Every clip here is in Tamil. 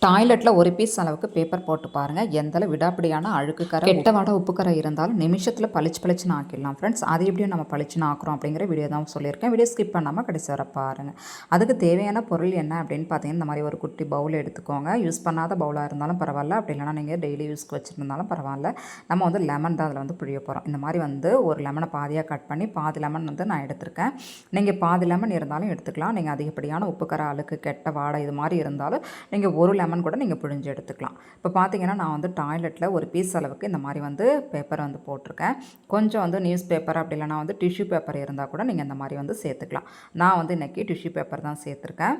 டாய்லெட்டில் ஒரு பீஸ் அளவுக்கு பேப்பர் போட்டு பாருங்கள். எந்தளவு விடாப்பிடியான அழுக்கு கரை கெட்ட வாடை உப்பு கரை இருந்தாலும் நிமிஷத்தில் பளிச்சுன்னு ஆக்கிடலாம் ஃப்ரெண்ட்ஸ். அது எப்படியும் நம்ம பளிச்சுன்னு ஆக்குறோம் அப்படிங்கிற வீடியோ தான் சொல்லியிருக்கேன். வீடியோ ஸ்கிப் பண்ணாமல் கடைசி வர பாருங்கள். அதுக்கு தேவையான பொருள் என்ன அப்படின்னு பார்த்தீங்கன்னா, இந்த மாதிரி ஒரு குட்டி பவுல் எடுத்துக்கோங்க. யூஸ் பண்ணாத பவுலாக இருந்தாலும் பரவாயில்ல, அப்படி இல்லைனா நீங்கள் டெய்லி யூஸ்க்கு வச்சுருந்தாலும் பரவாயில்ல. நம்ம வந்து லெமன் தான் அதில் வந்து புழிய போகிறோம். இந்த மாதிரி வந்து ஒரு லெமனை பாதியாக கட் பண்ணி பாதி லெமன் வந்து நான் எடுத்திருக்கேன். நீங்கள் பாதி லெமன் இருந்தாலும் எடுத்துக்கலாம். நீங்கள் அதிகப்படியான உப்பு கரை அழுக்கு கெட்ட வாடை இது மாதிரி இருந்தாலும் நீங்கள் ஒரு லெமன் கூட நீங்கள் புழிஞ்சு எடுத்துக்கலாம். இப்போ பார்த்தீங்கன்னா நான் வந்து டாய்லெட்டில் ஒரு பீஸ் அளவுக்கு இந்த மாதிரி வந்து பேப்பர் வந்து போட்டிருக்கேன். கொஞ்சம் வந்து நியூஸ் பேப்பர் அப்படி இல்லைனா வந்து டிஷ்யூ பேப்பர் இருந்தால் கூட நீங்கள் இந்த மாதிரி வந்து சேர்த்துக்கலாம். நான் வந்து இன்றைக்கி டிஷ்யூ பேப்பர் தான் சேர்த்துருக்கேன்.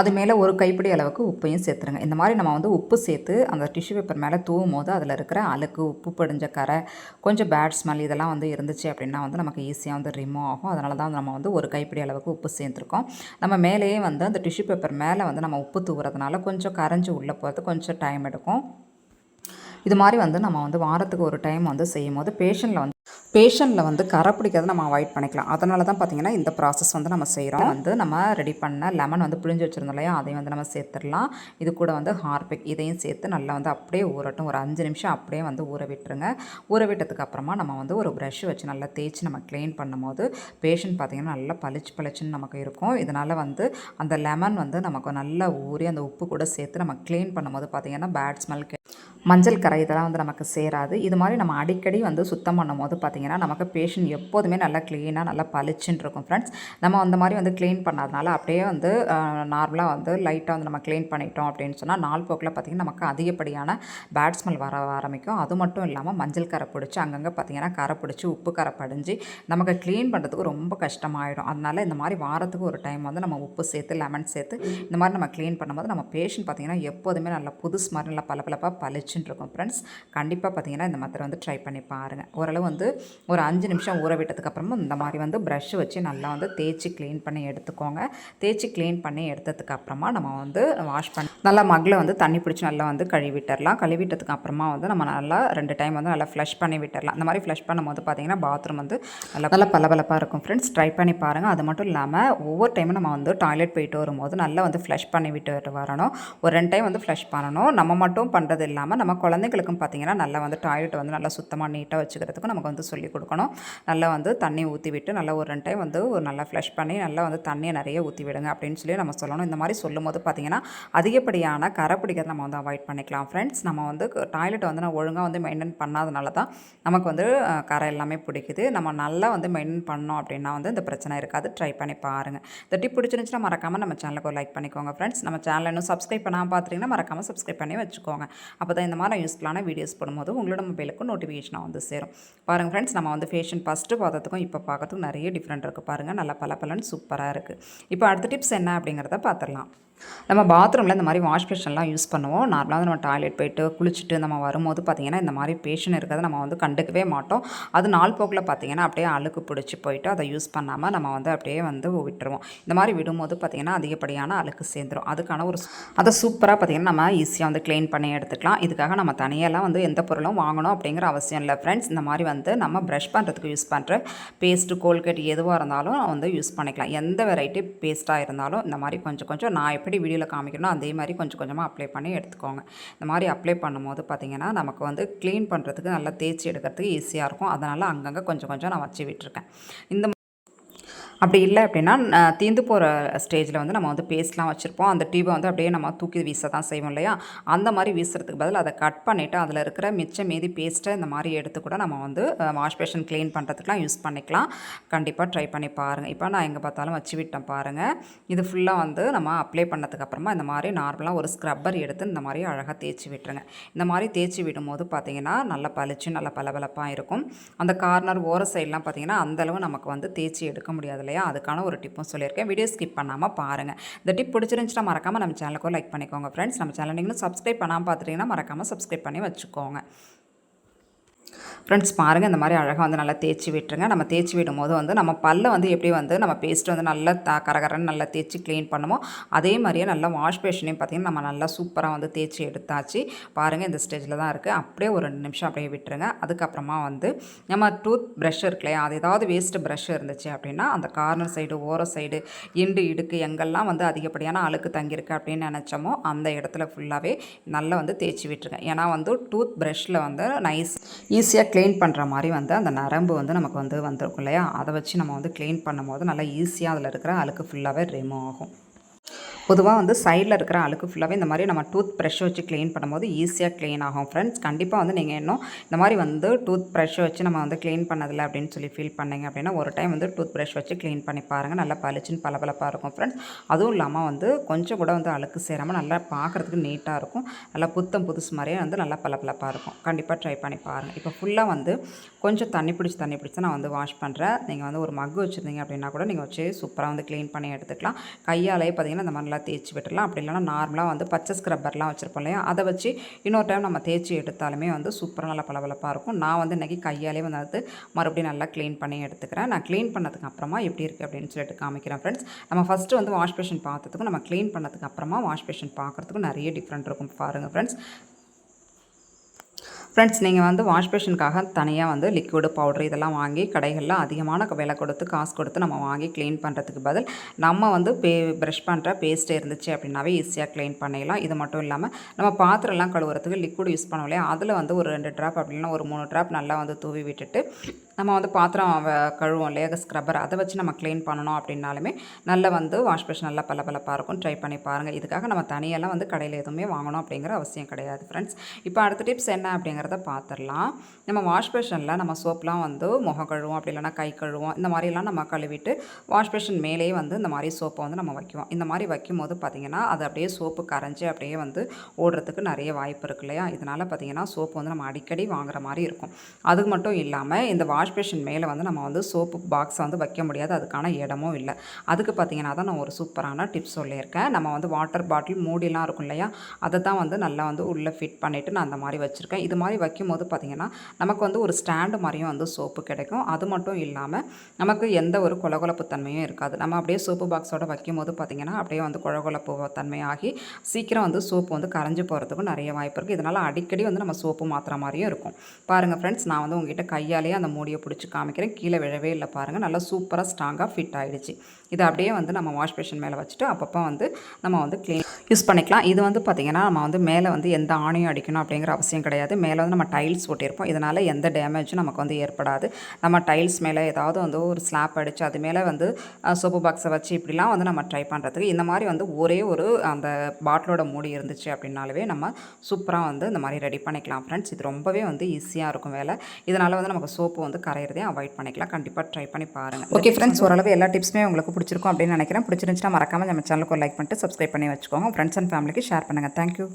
அது மேலே ஒரு கைப்பிடி அளவுக்கு உப்பையும் சேர்த்துருங்க. இந்த மாதிரி நம்ம வந்து உப்பு சேர்த்து அந்த டிஷ்யூ பேப்பர் மேலே தூவும் போது அதில் இருக்கிற அழுக்கு, உப்பு படிஞ்ச கரை, கொஞ்சம் பேட் ஸ்மெல் இதெல்லாம் வந்து இருந்துச்சு அப்படின்னா வந்து நமக்கு ஈஸியாக வந்து ரிமூவ் ஆகும். அதனால தான் நம்ம வந்து ஒரு கைப்பிடி அளவுக்கு உப்பு சேர்த்துருக்கோம். நம்ம மேலேயே வந்து அந்த டிஷ்யூ பேப்பர் மேலே வந்து நம்ம உப்பு தூவுறதுனால கொஞ்சம் கரைஞ்சி உள்ளே போகிறது கொஞ்சம் டைம் எடுக்கும். இது மாதிரி வந்து நம்ம வந்து வாரத்துக்கு ஒரு டைம் வந்து செய்யும் போது பேஷண்ட்டில் வந்து கரை பிடிக்கிறத நம்ம அவாய்ட் பண்ணிக்கலாம். அதனால தான் பார்த்திங்கன்னா இந்த ப்ராசஸ் வந்து நம்ம செய்கிறோம். வந்து நம்ம ரெடி பண்ண லெமன் வந்து பிழிஞ்சு வச்சுருந்தோம் இல்லையா, அதையும் வந்து நம்ம சேர்த்துடலாம். இது கூட வந்து ஹார்பிக் இதையும் சேர்த்து நல்லா வந்து அப்படியே ஊறட்டும். ஒரு 5 நிமிஷம் அப்படியே வந்து ஊற விட்டுருங்க. ஊற விட்டதுக்கு அப்புறமா நம்ம வந்து ஒரு ப்ரஷ் வச்சு நல்லா தேய்ச்சி நம்ம க்ளீன் பண்ணும்போது பேஷண்ட் பார்த்திங்கன்னா நல்லா பளிச்சுன்னு நமக்கு இருக்கும். இதனால் வந்து அந்த லெமன் வந்து நமக்கு நல்லா ஊறி அந்த உப்பு கூட சேர்த்து நம்ம க்ளீன் பண்ணும்போது பார்த்திங்கன்னா பேட் ஸ்மெல், மஞ்சள் கரை இதெல்லாம் வந்து நமக்கு சேராது. இது மாதிரி நம்ம அடிக்கடி வந்து சுத்தம் பண்ணும்போது பார்த்திங்கன்னா நமக்கு பேஷண்ட் எப்போதுமே நல்லா க்ளீனாக நல்லா பளிச்சுன்னு இருக்கும் ஃப்ரெண்ட்ஸ். நம்ம அந்த மாதிரி வந்து க்ளீன் பண்ணாதனால அப்படியே வந்து நார்மலாக வந்து லைட்டாக வந்து நம்ம க்ளீன் பண்ணிட்டோம் அப்படின்னு சொன்னால் நாள் போக்கில் பார்த்திங்கன்னா நமக்கு அதிகப்படியான பேட் ஸ்மெல் வர ஆரம்பிக்கும். அது மட்டும் இல்லாமல் மஞ்சள் கரை பிடிச்சி அங்கங்கே பார்த்திங்கன்னா கரை பிடிச்சி உப்பு கரை படிஞ்சு நமக்கு க்ளீன் பண்ணுறதுக்கு ரொம்ப கஷ்டமாயிடும். அதனால் இந்த மாதிரி வாரத்துக்கு ஒரு டைம் வந்து நம்ம உப்பு சேர்த்து லெமன் சேர்த்து இந்த மாதிரி நம்ம க்ளீன் பண்ணும்போது நம்ம பேஷண்ட் பார்த்திங்கன்னா எப்போதுமே நல்லா புதுசு மாதிரி நல்லா பளபளப்பாக பளிச்சுன்னு இருக்கும் ஃப்ரெண்ட்ஸ். கண்டிப்பாக பார்த்தீங்கன்னா இந்த மெத்தட் வந்து ட்ரை பண்ணி பாருங்கள். ஓரளவு வந்து ஒரு 5 நிமிஷம் ஊற விட்டதுக்கப்புறமா இந்த மாதிரி வந்து ப்ரஷ் வச்சு நல்லா வந்து தேய்ச்சி க்ளீன் பண்ணி எடுத்துக்கோங்க. தேய்ச்சி க்ளீன் பண்ணி எடுத்ததுக்கு அப்புறமா நம்ம வந்து வாஷ் பண்ணி நல்லா மக்கில் வந்து தண்ணி பிடிச்சி நல்லா வந்து கழுவிட்டுடலாம். கழுவிட்டதுக்கு அப்புறமா வந்து நம்ம நல்லா 2 டைம் வந்து நல்லா ஃப்ளஷ் பண்ணி விட்டுடலாம். இந்த மாதிரி ஃப்ளஷ் பண்ணும்போது பார்த்தீங்கன்னா பாத்ரூம் வந்து நல்லா பளபளப்பாக இருக்கும் ஃப்ரெண்ட்ஸ். ட்ரை பண்ணி பாருங்கள். அது மட்டும் இல்லாமல் ஒவ்வொரு டைமும் நம்ம வந்து டாய்லெட் போயிட்டு வரும்போது நல்லா வந்து ஃப்ளஷ் பண்ணி விட்டு வரணும். ஒரு 2 டைம் வந்து ஃப்ளஷ் பண்ணணும். நம்ம மட்டும் பண்ணுறது இல்லாமல் நம்ம குழந்தைங்களுக்கும் பார்த்திங்கன்னா நல்லா வந்து டாய்லெட் வந்து நல்லா சுத்தமாக நீட்டாக வச்சுக்கிறதுக்கும் நமக்கு வந்து சொல்லிக் கொடுக்கணும். நல்லா வந்து தண்ணி ஊற்றி விட்டு நல்லா ஒரு 2 டைம் வந்து ஒரு நல்லா ஃப்ளஷ் பண்ணி நல்லா வந்து தண்ணியை நிறைய ஊற்றி விடுங்க அப்படின்னு சொல்லி நம்ம சொல்லணும். இந்த மாதிரி சொல்லும்போது பார்த்திங்கன்னா அதிகப்படியான கரை பிடிக்கிறத நம்ம வந்து அவாய்ட் பண்ணிக்கலாம் ஃப்ரெண்ட்ஸ். நம்ம வந்து டாய்லெட் வந்து நான் ஒழுங்காக வந்து மெயின்டைன் பண்ணாதனால தான் நமக்கு வந்து கரை எல்லாமே பிடிக்குது. நம்ம நல்லா வந்து மெயின்டைன் பண்ணோம் அப்படின்னா வந்து இந்த பிரச்சனை இருக்காது. ட்ரை பண்ணி பாருங்கள். இந்த டிப் பிடிச்சிருந்துச்சுன்னா மறக்காமல் நம்ம சேனலுக்கு ஒரு லைக் பண்ணிக்கோங்க ஃப்ரெண்ட்ஸ். நம்ம சேனலை இன்னும் சப்ஸ்கிரைப் பண்ணாமல் பார்த்துட்டிங்கன்னா மறக்காமல் சப்ஸ்கிரைப் பண்ணி வச்சுக்கோங்க. அப்போ தான் இந்த மாதிரி யூஸ்ஃபுல்லான வீடியோஸ் போடும்போது உங்களோட மொபைலுக்கும் நோட்டிஃபிகேஷனாக வந்து சேரும். பாருங்கள் ஃப்ரெண்ட்ஸ், நம்ம வந்து ஃபேஷன் ஃபஸ்ட்டு பார்த்ததுக்கும் இப்போ பார்க்கறதுக்கும் நிறைய டிஃப்ரெண்ட் இருக்குது. பாருங்கள் நல்லா பலன்னு சூப்பராக இருக்குது. இப்போ அடுத்த டிப்ஸ் என்ன அப்படிங்கிறத பார்த்துடலாம். நம்ம பாத்ரூமில் இந்த மாதிரி வாஷ் பேஷன்லாம் யூஸ் பண்ணுவோம். நார்மலாக நம்ம டாய்லெட் போய்ட்டு குளிச்சுட்டு நம்ம வரும்போது பார்த்திங்கன்னா இந்த மாதிரி பேஷன் இருக்கிறத நம்ம வந்து கண்டுக்கவே மாட்டோம். அது நாள் போக்கில் பார்த்திங்கன்னா அப்படியே அழுக்கு பிடிச்சி போயிட்டு அதை யூஸ் பண்ணாமல் நம்ம வந்து அப்படியே வந்து விட்டுருவோம். இந்த மாதிரி விடும்போது பார்த்திங்கன்னா அதிகப்படியான அழுக்கு சேர்ந்துடும். அதுக்கான அதை சூப்பராக பார்த்திங்கன்னா நம்ம ஈஸியாக வந்து க்ளீன் பண்ணி எடுத்துக்கலாம். இதுக்காக நம்ம தனியெல்லாம் வந்து எந்த பொருளும் வாங்கணும் அப்படிங்கிற அவசியம் இல்லை ஃப்ரெண்ட்ஸ். இந்த மாதிரி வந்து நம்ம ப்ரஷ் பண்ணுறதுக்கு யூஸ் பண்ணுற பேஸ்ட்டு, கோல்கேட் எதுவாக இருந்தாலும் வந்து யூஸ் பண்ணிக்கலாம். எந்த வெரைட்டி பேஸ்ட்டாக இருந்தாலும் இந்த மாதிரி கொஞ்சம் நான் எப்படி வீடியோவில் காமிக்கணும் அதே மாதிரி கொஞ்சமாக அப்ளை பண்ணி எடுத்துக்கோங்க. இந்த மாதிரி அப்ளை பண்ணும்போது பார்த்திங்கன்னா நமக்கு வந்து க்ளீன் பண்ணுறதுக்கு நல்லா தேய்ச்சி எடுக்கிறதுக்கு ஈஸியாக இருக்கும். அதனால் அங்கங்கே கொஞ்சம் நான் வச்சு விட்டுருக்கேன். இந்த அப்படி இல்லை அப்படின்னா தீர்ந்து போகிற ஸ்டேஜில் வந்து நம்ம வந்து பேஸ்ட்லாம் வச்சுருப்போம். அந்த டியூபை வந்து அப்படியே நம்ம தூக்கி வீச தான் செய்வோம் இல்லையா, அந்த மாதிரி வீசுறதுக்கு பதில் அதை கட் பண்ணிவிட்டு அதில் இருக்கிற மீதி பேஸ்ட்டை இந்த மாதிரி எடுத்து கூட நம்ம வந்து வாஷ் பேஷன் க்ளீன் பண்ணுறதுக்குலாம் யூஸ் பண்ணிக்கலாம். கண்டிப்பாக ட்ரை பண்ணி பாருங்கள். இப்போ நான் எங்கே பார்த்தாலும் வச்சு விட்டேன் பாருங்கள். இது ஃபுல்லாக வந்து நம்ம அப்ளை பண்ணதுக்கப்புறமா இந்த மாதிரி நார்மலாக ஒரு ஸ்க்ரப்பர் எடுத்து இந்த மாதிரி அழகாக தேய்ச்சி விட்டுருங்க. இந்த மாதிரி தேய்ச்சி விடும்போது பார்த்திங்கன்னா நல்லா பளிச்சு நல்லா பளபளப்பாக இருக்கும். அந்த கார்னர் ஓர சைட்லாம் பார்த்திங்கன்னா அந்தளவு நமக்கு வந்து தேய்ச்சி எடுக்க முடியாது இல்லையா, அதுக்கான ஒரு டிப்பும் சொல்லியிருக்கேன். வீடியோ ஸ்கிப் பண்ணாமல் பாருங்கள். இந்த டிப் பிடிச்சிருந்துச்சுன்னா மறக்காமல் நம்ம சேனலுக்கு லைக் பண்ணிக்கோங்க ஃப்ரெண்ட்ஸ். நம்ம சேனல் நீங்களும் சப்ஸ்கிரைப் பண்ணாமல் பார்த்துட்டிங்கன்னா மறக்காமல் சப்ஸ்கிரைப் பண்ணி வச்சுக்கோங்க. ஃப்ரெண்ட்ஸ் பாருங்கள், இந்த மாதிரி அழகாக வந்து நல்லா தேய்ச்சி விட்டுருங்க. நம்ம தேய்ச்சி விடும்போது வந்து நம்ம பல்லை வந்து எப்படி வந்து நம்ம பேஸ்ட்டு வந்து நல்லா கரகரன்னு நல்லா தேய்ச்சி க்ளீன் பண்ணுமோ அதே மாதிரியே நல்லா வாஷ் பேஷனையும் பார்த்திங்கன்னா நம்ம நல்லா சூப்பராக வந்து தேய்ச்சி எடுத்தாச்சு. பாருங்கள், இந்த ஸ்டேஜில் தான் இருக்குது. அப்படியே ஒரு 2 நிமிஷம் அப்படியே விட்டுருங்க. அதுக்கப்புறமா வந்து நம்ம டூத் ப்ரஷ் இருக்கு இல்லையா, அது ஏதாவது வேஸ்ட்டு ப்ரஷ் இருந்துச்சு அப்படின்னா அந்த கார்னர் சைடு, ஓர சைடு, இடுக்கு எங்கெல்லாம் வந்து அதிகப்படியான அழுக்கு தங்கியிருக்கு அப்படின்னு நினச்சோமோ அந்த இடத்துல ஃபுல்லாகவே நல்லா வந்து தேய்ச்சி விட்டுருங்க. ஏன்னா வந்து டூத் ப்ரஷ்ஷில் வந்து ஈஸியாக க்ளீன் பண்ணுற மாதிரி வந்து அந்த நரம்பு வந்து நமக்கு வந்து வந்திருக்கும் இல்லையா, அதை வச்சு நம்ம வந்து க்ளீன் பண்ணும்போது நல்லா ஈஸியாக அதில் இருக்கிற அழுக்கு ஃபுல்லாகவே ரிமூவ் ஆகும். பொதுவாக வந்து சைடில் இருக்கிற அழுக்கு ஃபுல்லாகவே இந்த மாதிரி நம்ம டூத் ப்ரஷ் வச்சு க்ளீன் பண்ணும்போது ஈஸியாக க்ளீன் ஆகும். ஃப்ரெண்ட்ஸ், கண்டிப்பாக வந்து நீங்கள் இன்னும் இந்த மாதிரி வந்து டூத் ப்ரஷ் வச்சு நம்ம வந்து க்ளீன் பண்ணதில்லை அப்படின்னு சொல்லி ஃபீல் பண்ணிங்க அப்படின்னா ஒரு டைம் வந்து டூத் ப்ரஷ் வச்சு க்ளீன் பண்ணி பாருங்கள். நல்லா பளிச்சுன்னு பளபளப்பாக இருக்கும் ஃப்ரெண்ட்ஸ். அதுவும் இல்லாமல் வந்து கொஞ்சம் கூட வந்து அழுக்கு சேராமல் நல்லா பார்க்குறதுக்கு நீட்டாக இருக்கும். நல்லா புத்தம் புதுசு மாதிரியே வந்து நல்லா பளபளப்பாக இருக்கும். கண்டிப்பாக ட்ரை பண்ணி பாருங்கள். இப்போ ஃபுல்லாக வந்து கொஞ்சம் தண்ணி பிடிச்சி நான் வந்து வாஷ் பண்ணுறேன். நீங்கள் வந்து ஒரு மக்கு வச்சுருந்தீங்க அப்படின்னா கூட நீங்கள் வச்சு சூப்பராக வந்து க்ளீன் பண்ணி எடுத்துக்கலாம். கையாலே பார்த்தீங்கன்னா இந்த மாதிரிலாம் தேய்ச்சி விட்டுடலாம். அப்படி இல்லைனா நார்மலாக வந்து பச்சை ஸ்க்ரப்பர்லாம் வச்சுருப்போம் இல்லையா, அதை வச்சு இன்னொரு டைம் நம்ம தேய்ச்சி எடுத்தாலுமே வந்து சூப்பராக நல்லா பளபளப்பாக இருக்கும். நான் வந்து இன்றைக்கி கையாலே வந்து அது மறுபடியும் நல்லா க்ளீன் பண்ணி எடுத்துக்கிறேன். நான் க்ளீன் பண்ணதுக்கு அப்புறமா எப்படி இருக்குது அப்படின்னு சொல்லிட்டு காமிக்கிறேன் ஃப்ரெண்ட்ஸ். நம்ம ஃபஸ்ட்டு வந்து வாஷ் பேஷன் பார்த்ததுக்கும் நம்ம க்ளீன் பண்ணதுக்கு அப்புறமா வாஷ் பேஷன் பார்க்குறதுக்கும் நிறைய டிஃப்ரெண்ட் இருக்கும். பாருங்கள் ஃப்ரெண்ட்ஸ், நீங்கள் வந்து வாஷ் பேஷனுக்காக தனியாக வந்து லிக்விடு பவுடர் இதெல்லாம் வாங்கி கடைகளில் அதிகமான விலை கொடுத்து காசு கொடுத்து நம்ம வாங்கி க்ளீன் பண்ணுறதுக்கு பதில் நம்ம வந்து ப்ரஷ் பண்ணுற பேஸ்ட் இருந்துச்சு அப்படின்னாவே ஈஸியாக க்ளீன் பண்ணிடலாம். இது மட்டும் இல்லாமல் நம்ம பாத்திரம்லாம் கழுவுறதுக்கு லிக்விட் யூஸ் பண்ணோம் இல்லையா, அதில் வந்து ஒரு 2 ட்ராப் அப்படின்னா ஒரு 3 ட்ராப் நல்லா வந்து தூவி விட்டுட்டு நம்ம வந்து பாத்திரம் கழுவோம் இல்லையா ஸ்க்ரப்பர், அதை வச்சு நம்ம க்ளீன் பண்ணணும் அப்படின்னாலுமே நல்லா வந்து வாஷ் பேஷன் நல்லா பளபளப்பாக இருக்கும். ட்ரை பண்ணி பாருங்கள். இதுக்காக நம்ம தனியெல்லாம் வந்து கடையில் எதுவுமே வாங்கணும் அப்படிங்கிற அவசியம் கிடையாது ஃப்ரெண்ட்ஸ். இப்போ அடுத்த டிப்ஸ் என்ன அப்படிங்கிறத பார்த்துடலாம். நம்ம வாஷ் பேஷனில் நம்ம சோப்லாம் வந்து முகம் கழுவோம், அப்படி இல்லைனா கை கழுவோம், இந்த மாதிரிலாம் நம்ம கழுவிட்டு வாஷ் பேஷன் மேலேயே வந்து இந்த மாதிரி சோப்பை வந்து நம்ம வைக்குவோம். இந்த மாதிரி வைக்கும்போது பார்த்திங்கன்னா அது அப்படியே சோப்பு கரைஞ்சி அப்படியே வந்து ஓடுறதுக்கு நிறைய வாய்ப்பு இருக்கு இல்லையா. இதனால் பார்த்திங்கன்னா சோப்பு வந்து நம்ம அடிக்கடி வாங்குற மாதிரி இருக்கும். அது மட்டும் இல்லாமல் இந்த வாஷ் பேஷன் மேலே வந்து நம்ம வந்து சோப்பு பாக்ஸை வந்து வைக்க முடியாது, அதுக்கான இடமும் இல்லை. அதுக்கு பார்த்திங்கன்னா தான் நான் ஒரு சூப்பரான டிப்ஸ் சொல்லியிருக்கேன். நம்ம வந்து வாட்டர் பாட்டில் மூடிலாம் இருக்கும் இல்லையா, அதை தான் வந்து நல்லா வந்து உள்ளே ஃபிட் பண்ணிவிட்டு நான் அந்த மாதிரி வச்சுருக்கேன். இது மாதிரி வைக்கும்போது பார்த்திங்கன்னா நமக்கு வந்து ஒரு ஸ்டாண்டு மாதிரியும் வந்து சோப்பு கிடைக்கும். அது மட்டும் இல்லாமல் நமக்கு எந்த ஒரு கொலகொலப்பு தன்மையும் இருக்காது. நம்ம அப்படியே சோப்பு பாக்ஸோடு வைக்கும்போது பார்த்திங்கன்னா அப்படியே வந்து கொலகொலப்பு தன்மையாகி சீக்கிரம் வந்து சோப்பு வந்து கரைஞ்சி போகிறதுக்கும் நிறைய வாய்ப்பு இருக்குது. இதனால் அடிக்கடி வந்து நம்ம சோப்பு மாற்றுற மாதிரியும் இருக்கும். பாருங்கள் ஃப்ரெண்ட்ஸ், நான் வந்து உங்ககிட்ட கையாலேயே அந்த மூடியை பிடிச்சி காமிக்கிறேன். கீழே விழவே இல்லை பாருங்கள், நல்லா சூப்பராக ஸ்ட்ராங்காக ஃபிட் ஆகிடுச்சு. இதை அப்படியே வந்து நம்ம வாஷ் பேஷன் மேலே வச்சுட்டு அப்பப்போ வந்து நம்ம வந்து க்ளீன் யூஸ் பண்ணிக்கலாம். இது வந்து பார்த்திங்கன்னா நம்ம வந்து மேலே வந்து எந்த ஆணியும் அடிக்கணும் அப்படிங்கிற அவசியம் கிடையாது. மேலே வந்து நம்ம டைல்ஸ் ஒட்டியிருப்போம், இதனால் எந்த டேமேஜும் நமக்கு வந்து ஏற்படாது. நம்ம டைல்ஸ் மேலே ஏதாவது வந்து ஒரு ஸ்லாப் அடித்து அது மேலே வந்து சோப்பு பாக்ஸை வச்சு இப்படிலாம் வந்து நம்ம ட்ரை பண்ணுறதுக்கு இந்த மாதிரி வந்து ஒரே ஒரு அந்த பாட்டிலோட மூடி இருந்துச்சு அப்படின்னாலே நம்ம சூப்பராக வந்து இந்த மாதிரி ரெடி பண்ணிக்கலாம் ஃப்ரெண்ட்ஸ். இது ரொம்பவே வந்து ஈஸியாக இருக்கும் வேலை. இதனால் வந்து நமக்கு சோப்பு வந்து கரையிறதே அவாய்ட் பண்ணிக்கலாம். கண்டிப்பாக ட்ரை பண்ணி பாருங்கள். ஓகே ஃப்ரெண்ட்ஸ், ஓரளவு எல்லா டிப்ஸுமே உங்களுக்கு பிடிச்சிருக்கும் அப்படின்னு நினைக்கிறேன். பிடிச்சிருந்துச்சுன்னா மறக்காமல் நம்ம சேனலுக்கு ஒரு லைக் பண்ணிட்டு சப்ஸ்கிரைப் பண்ணி வச்சுக்கோங்க. ஃப்ரெண்ட்ஸ் அண்ட் ஃபேமிலிக்கு ஷேர் பண்ணுங்கள். தேங்க்யூ.